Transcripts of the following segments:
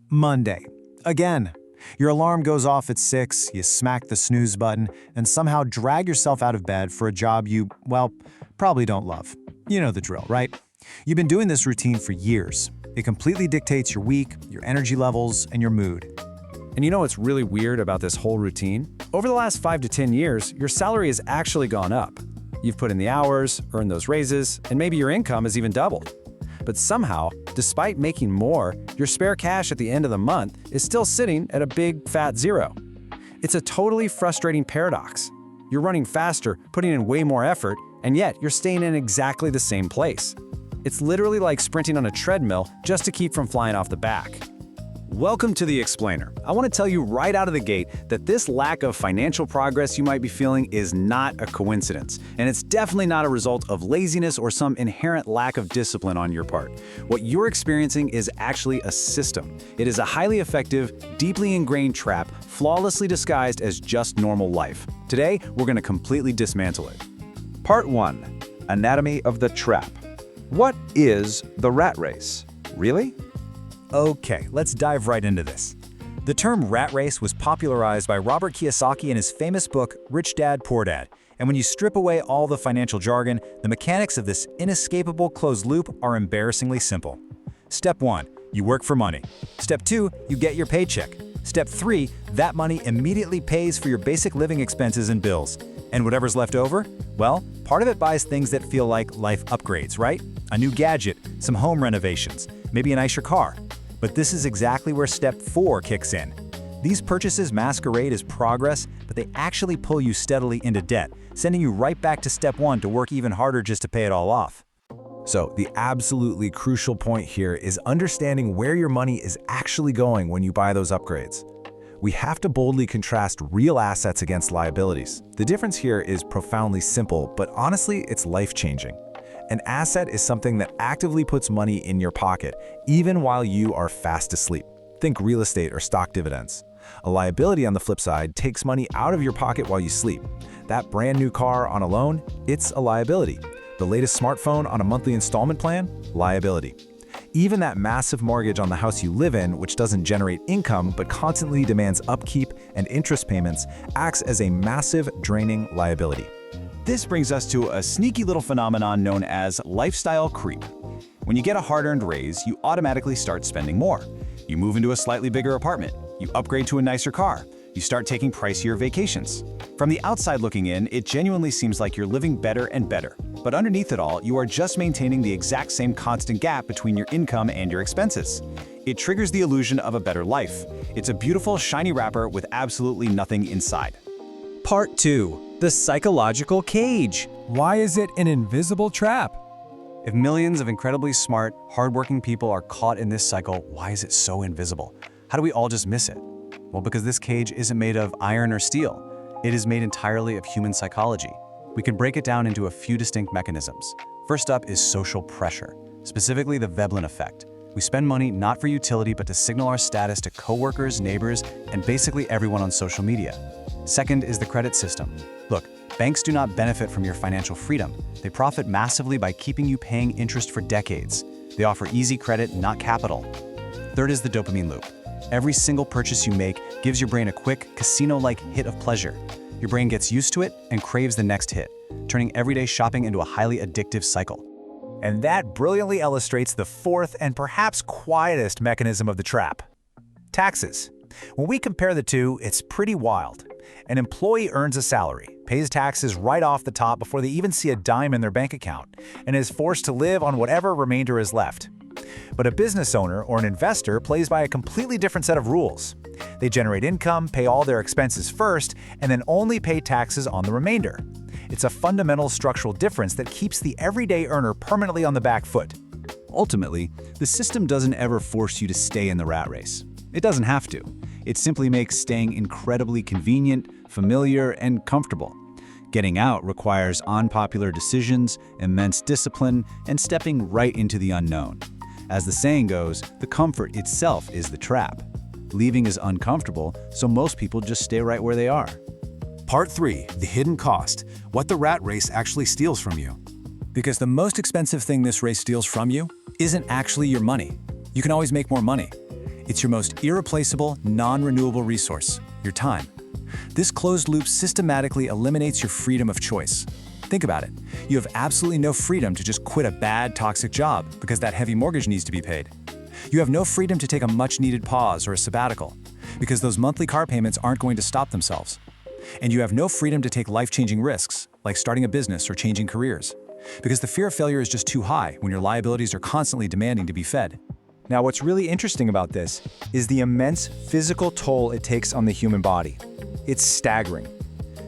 Monday. Again. Your alarm goes off at 6, you smack the snooze button, and somehow drag yourself out of bed for a job you, well, probably don't love. You know the drill, right? You've been doing this routine for years. It completely dictates your week, your energy levels, and your mood. And you know what's really weird about this whole routine? Over the last 5 to 10 years, your salary has actually gone up. You've put in the hours, earned those raises, and maybe your income has even doubled. But somehow, despite making more, your spare cash at the end of the month is still sitting at a big, fat zero. It's a totally frustrating paradox. You're running faster, putting in way more effort, and yet you're staying in exactly the same place. It's literally like sprinting on a treadmill just to keep from flying off the back. Welcome to The Explainer. I want to tell you right out of the gate that this lack of financial progress you might be feeling is not a coincidence, and it's definitely not a result of laziness or some inherent lack of discipline on your part. What you're experiencing is actually a system. It is a highly effective, deeply ingrained trap, flawlessly disguised as just normal life. Today, we're going to completely dismantle it. Part 1. Anatomy of the Trap. What is the rat race? Really? Okay, let's dive right into this. The term rat race was popularized by Robert Kiyosaki in his famous book, Rich Dad, Poor Dad. And when you strip away all the financial jargon, the mechanics of this inescapable closed loop are embarrassingly simple. Step 1, you work for money. Step 2, you get your paycheck. Step 3, that money immediately pays for your basic living expenses and bills. And whatever's left over? Well, part of it buys things that feel like life upgrades, right? A new gadget, some home renovations, maybe a nicer car. But this is exactly where Step 4 kicks in. These purchases masquerade as progress, but they actually pull you steadily into debt, sending you right back to Step 1 to work even harder just to pay it all off. So the absolutely crucial point here is understanding where your money is actually going when you buy those upgrades. We have to boldly contrast real assets against liabilities. The difference here is profoundly simple, but honestly, it's life-changing. An asset is something that actively puts money in your pocket, even while you are fast asleep. Think real estate or stock dividends. A liability, on the flip side, takes money out of your pocket while you sleep. That brand new car on a loan, it's a liability. The latest smartphone on a monthly installment plan, liability. Even that massive mortgage on the house you live in, which doesn't generate income but constantly demands upkeep and interest payments, acts as a massive, draining liability. This brings us to a sneaky little phenomenon known as lifestyle creep. When you get a hard-earned raise, you automatically start spending more. You move into a slightly bigger apartment. You upgrade to a nicer car. You start taking pricier vacations. From the outside looking in, it genuinely seems like you're living better and better. But underneath it all, you are just maintaining the exact same constant gap between your income and your expenses. It triggers the illusion of a better life. It's a beautiful, shiny wrapper with absolutely nothing inside. Part 2. The psychological cage. Why is it an invisible trap? If millions of incredibly smart, hardworking people are caught in this cycle, why is it so invisible? How do we all just miss it? Well, because this cage isn't made of iron or steel. It is made entirely of human psychology. We can break it down into a few distinct mechanisms. First up is social pressure, specifically the Veblen effect. We spend money not for utility but to signal our status to coworkers, neighbors, and basically everyone on social media. Second is the credit system. Look, banks do not benefit from your financial freedom. They profit massively by keeping you paying interest for decades. They offer easy credit, not capital. Third is the dopamine loop. Every single purchase you make gives your brain a quick, casino-like hit of pleasure. Your brain gets used to it and craves the next hit, turning everyday shopping into a highly addictive cycle. And that brilliantly illustrates the fourth and perhaps quietest mechanism of the trap: taxes. When we compare the two, it's pretty wild. An employee earns a salary, pays taxes right off the top before they even see a dime in their bank account, and is forced to live on whatever remainder is left. But a business owner or an investor plays by a completely different set of rules. They generate income, pay all their expenses first, and then only pay taxes on the remainder. It's a fundamental structural difference that keeps the everyday earner permanently on the back foot. Ultimately, the system doesn't ever force you to stay in the rat race. It doesn't have to. It simply makes staying incredibly convenient, familiar, and comfortable. Getting out requires unpopular decisions, immense discipline, and stepping right into the unknown. As the saying goes, the comfort itself is the trap. Leaving is uncomfortable, so most people just stay right where they are. Part 3. The hidden cost. What the rat race actually steals from you. Because the most expensive thing this race steals from you isn't actually your money. You can always make more money. It's your most irreplaceable, non-renewable resource, your time. This closed loop systematically eliminates your freedom of choice. Think about it. You have absolutely no freedom to just quit a bad, toxic job because that heavy mortgage needs to be paid. You have no freedom to take a much-needed pause or a sabbatical because those monthly car payments aren't going to stop themselves. And you have no freedom to take life-changing risks, like starting a business or changing careers, because the fear of failure is just too high when your liabilities are constantly demanding to be fed. Now, what's really interesting about this is the immense physical toll it takes on the human body. It's staggering.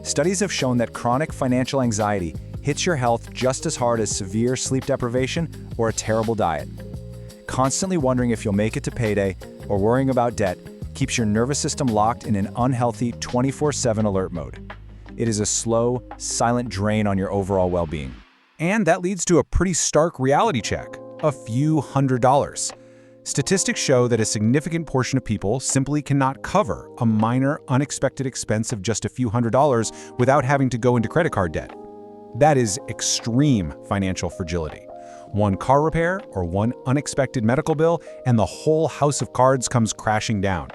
Studies have shown that chronic financial anxiety hits your health just as hard as severe sleep deprivation or a terrible diet. Constantly wondering if you'll make it to payday or worrying about debt keeps your nervous system locked in an unhealthy 24/7 alert mode. It is a slow, silent drain on your overall well-being. And that leads to a pretty stark reality check, a few $100s. Statistics show that a significant portion of people simply cannot cover a minor, unexpected expense of just a few $100s without having to go into credit card debt. That is extreme financial fragility. One car repair or one unexpected medical bill, and the whole house of cards comes crashing down.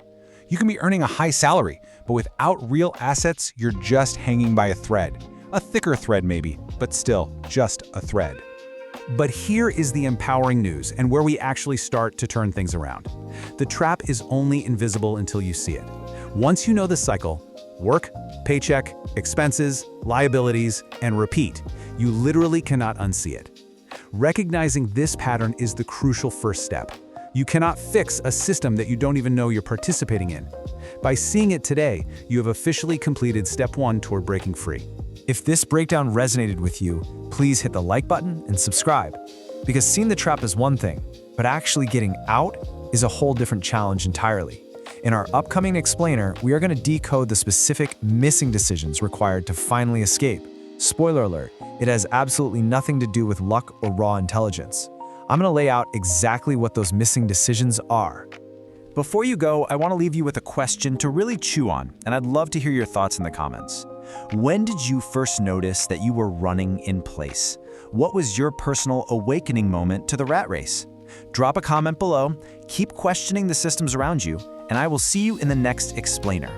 You can be earning a high salary, but without real assets, you're just hanging by a thread. A thicker thread maybe, but still just a thread. But here is the empowering news and where we actually start to turn things around. The trap is only invisible until you see it. Once you know the cycle, work, paycheck, expenses, liabilities, and repeat, you literally cannot unsee it. Recognizing this pattern is the crucial first step. You cannot fix a system that you don't even know you're participating in. By seeing it today, you have officially completed step 1 toward breaking free. If this breakdown resonated with you, please hit the like button and subscribe. Because seeing the trap is one thing, but actually getting out is a whole different challenge entirely. In our upcoming explainer, we are going to decode the specific missing decisions required to finally escape. Spoiler alert, it has absolutely nothing to do with luck or raw intelligence. I'm going to lay out exactly what those missing decisions are. Before you go, I want to leave you with a question to really chew on, and I'd love to hear your thoughts in the comments. When did you first notice that you were running in place? What was your personal awakening moment to the rat race? Drop a comment below, keep questioning the systems around you, and I will see you in the next explainer.